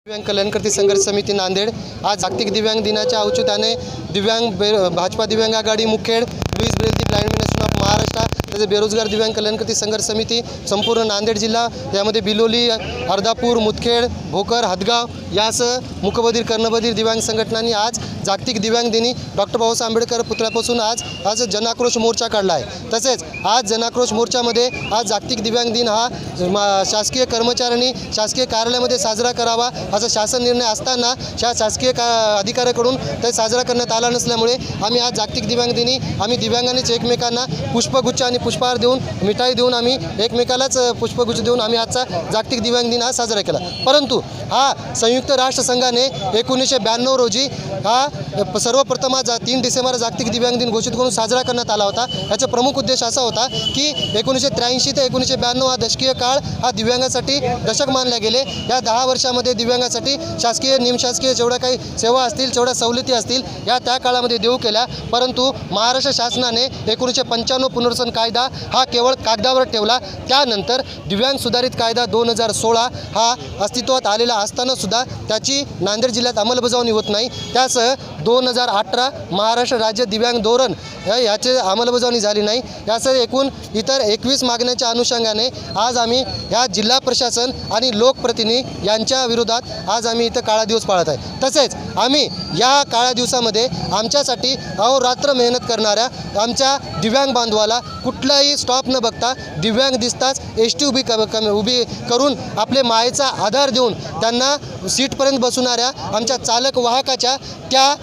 दिव्यांग कल्याणकर्ती संघर्ष समिती नांदेड आज जागतिक दिव्यांग दिनाच्या औचित्याने भाजपा दिव्यांग आघाडी Mukhed Louis Braille blind federation of Maharashtra तसेच बेरोजगार दिव्यांग कल्याणकर्ती संघर्ष समिती संपूर्ण नांदेड जिल्हा यामध्ये बिलोली अर्धापूर मुदखेड भोकर हदगाव यासह मूकबधीर कर्णबधीर दिव्यांग संघटनांनी आज जागतिक दिव्यांग दिनी डॉक्टर बाबासाहेब आंबेडकर पुतळ्यापासून आज जनाक्रोश मोर्चा काढला आहे। तसेच आज जनाक्रोश मोर्चामध्ये आज जागतिक दिव्यांग दिन हा शासकीय कर्मचाऱ्यांनी शासकीय कार्यालयामध्ये साजरा करावा असा शासन निर्णय असताना शासकीय अधिकाऱ्याकडून ते साजरा करण्यात आला नसल्यामुळे आम्ही आज जागतिक दिव्यांग दिनी आम्ही दिव्यांगांनीच एकमेकांना पुष्पगुच्छ आणि पुष्पहार देऊन मिठाई देऊन आम्ही एकमेकालाच पुष्पगुच्छ देऊन आम्ही आजचा जागतिक दिव्यांग दिन हा साजरा केला। परंतु हा संयुक्त राष्ट्र संघाने 1992 रोजी हा सर्वप्रथम 3 डिसेंबर जागतिक दिव्यांग दिन घोषित करून साजरा करण्यात आला होता। याचा प्रमुख उद्देश असा होता की 1983 ते 1992 हा दशकीय काळ हा दिव्यांगासाठी दशक मानले गेले। या 10 वर्षामध्ये दिव्यांगासाठी शासकीय निमशासकीय जेवढ्या काही सेवा असतील जेवढ्या सवलती असतील या त्या काळामध्ये देऊ केल्या। परंतु महाराष्ट्र शासनाने 1995 पुनर्वसन कायदा हा केवळ कागदावर ठेवला। त्यानंतर दिव्यांग सुधारित कायदा 2016 हा अस्तित्वात आलेला असताना सुद्धा त्याची नांदेड जिल्ह्यात अंमलबजावणी होत नाही। त्यासह 2018 महाराष्ट्र राज्य दिव्यांग धोरण याची अंमलबजावणी झाली नाही। यासह एकूण इतर 21 मागण्यांच्या अनुषंगाने आज आम्ही या जिल्हा प्रशासन आणि लोकप्रतिनिधी यांच्या विरोधात आज आम्ही इथं काळा दिवस पाळत आहे। तसेच आम्ही या काळ्या दिवसामध्ये आमच्यासाठी अहोरात्र मेहनत करणाऱ्या आमच्या दिव्यांग बांधवाला कुठलाही स्टॉप न बघता दिव्यांग दिसताच एसटी उभी करून आपले मायेचा आधार देऊन त्यांना सीटपर्यंत बसवणाऱ्या आमच्या चालक वाहकाच्या त्या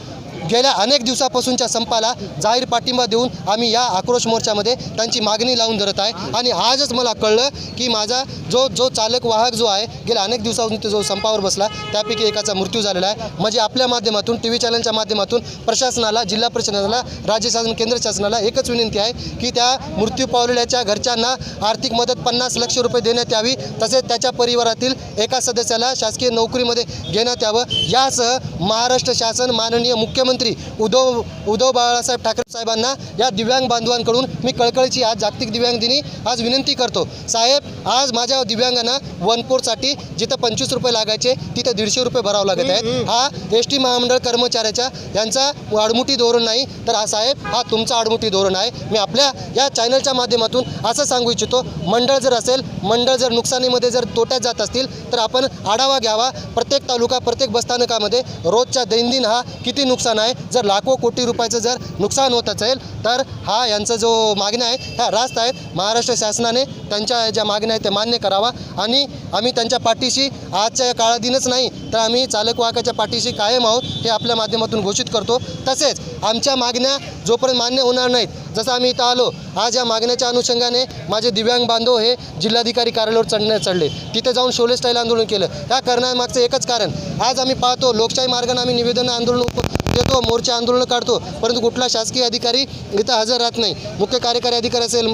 गेल्या अनेक दिवसापासूनच्या संपाला जाहीर पाठिंबा देऊन आम्ही या आक्रोश मोर्चामध्ये त्यांची मागणी लावून धरत आहे। आणि आजच मला कळलं की माझा जो चालक वाहक जो आहे गेल्या अनेक दिवसापासून जो संपावर बसला त्यापैकी एकाचा मृत्यू झालेला आहे। म्हणजे आपल्या माध्यमातून TV चॅनलच्या माध्यमातून प्रशासनाला जिल्हा प्रशासनाला राज्य शासन केंद्र शासनाला एकच विनंती आहे की त्या मृत्यू पावलेल्याच्या घरच्यांना आर्थिक मदत 50 लाख रुपये देण्यात यावी। तसेच त्याच्या परिवारातील एका सदस्याला शासकीय नोकरीमध्ये घेण्यात यावं। यासह महाराष्ट्र शासन माननीय मुख्यमंत्री उद्धव बाळासाहेब ठाकरे साहेबांना या दिव्यांग बांधवांकडून मी कळकळीची आज जागतिक दिव्यांग दिनी आज विनंती करतो। साहेब आज माझ्या दिव्यांगांना वनपोरसाठी जिथं 25 रुपये लागायचे तिथं 150 रुपये भरावं लागत आहेत। हा एसटी महामंडळ कर्मचाऱ्याच्या यांचा आडमुठी धोरण नाही तर हा साहेब हा तुमचा आडमुठी धोरण आहे। मी आपल्या या चॅनलच्या माध्यमातून असं सांगू इच्छितो मंडळ जर नुकसानीमध्ये जर तोट्यात जात असतील तर आपण आढावा घ्यावा। प्रत्येक तालुका प्रत्येक बसस्थानकामध्ये रोजच्या दैनंदिन हा किती नुकसान आहे। जर लाखो कोटी रुपयाचं जर नुकसान होत असेल तर हा यांचा जो मागण्या आहेत ह्या रास्त आहेत। महाराष्ट्र शासनाने त्यांच्या ज्या मागण्या आहेत त्या मान्य करावा आणि आम्ही त्यांच्या पाठीशी आजच्या काळाधीनच नाही तर आम्ही चालक वाहकाच्या पाठीशी कायम आहोत हे आपल्या माध्यमातून घोषित करतो। तसेच आमच्या मागण्या जोपर्यंत मान्य होणार नाहीत जसं आम्ही इथं आलो आज या मागण्याच्या अनुषंगाने माझे दिव्यांग बांधव हे जिल्हाधिकारी कार्यालयावर चढले तिथे जाऊन शोले स्टाईल आंदोलन केलं। या करण्यामागचं एकच कारण आज आम्ही पाहतो लोकशाही मार्गाने आम्ही निवेदन आंदोलन देतो मोर्चा आंदोलन काढतो परंतु कुठला शासकीय अधिकारी इथं हजर राहत नाही। मुख्य कार्यकारी अधिकारी असेल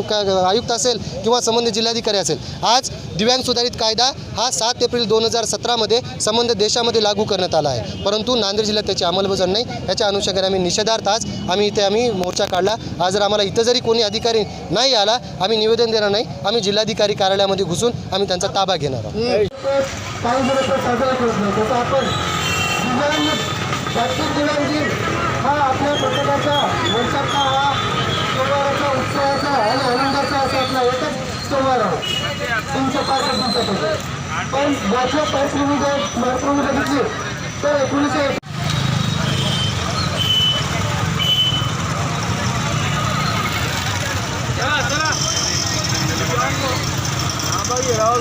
आयुक्त असेल किंवा संबंधित जिल्हाधिकारी असेल। आज दिव्यांग सुधारित कायदा हा 7 एप्रिल 2017 मध्ये संबंधित देशामध्ये लागू करण्यात आला आहे परंतु नांदेड जिल्ह्यात त्याची अंमलबजावणी नाही। याच्या अनुषंगाने आम्ही निषेधार्थ आज आम्ही मोर्चा काढला। आज जर आम्हाला इथं जरी कोणी अधिकारी नाही आला आम्ही निवेदन देणार नाही। आम्ही जिल्हाधिकारी कार्यालयामध्ये घुसून आम्ही त्यांचा ताबा घेणार आहोत। जागतिक दिव्यांग दिन हा आपल्या प्रत्येकाचा वर्षाचा हा सोमवाराचा उत्सवाचा आणि आनंदाचा असा आपला एकच सोमवार आहे 365 दिवसापासून। पण माझ्या पार्श्वभूमी बघितली तर 19 राव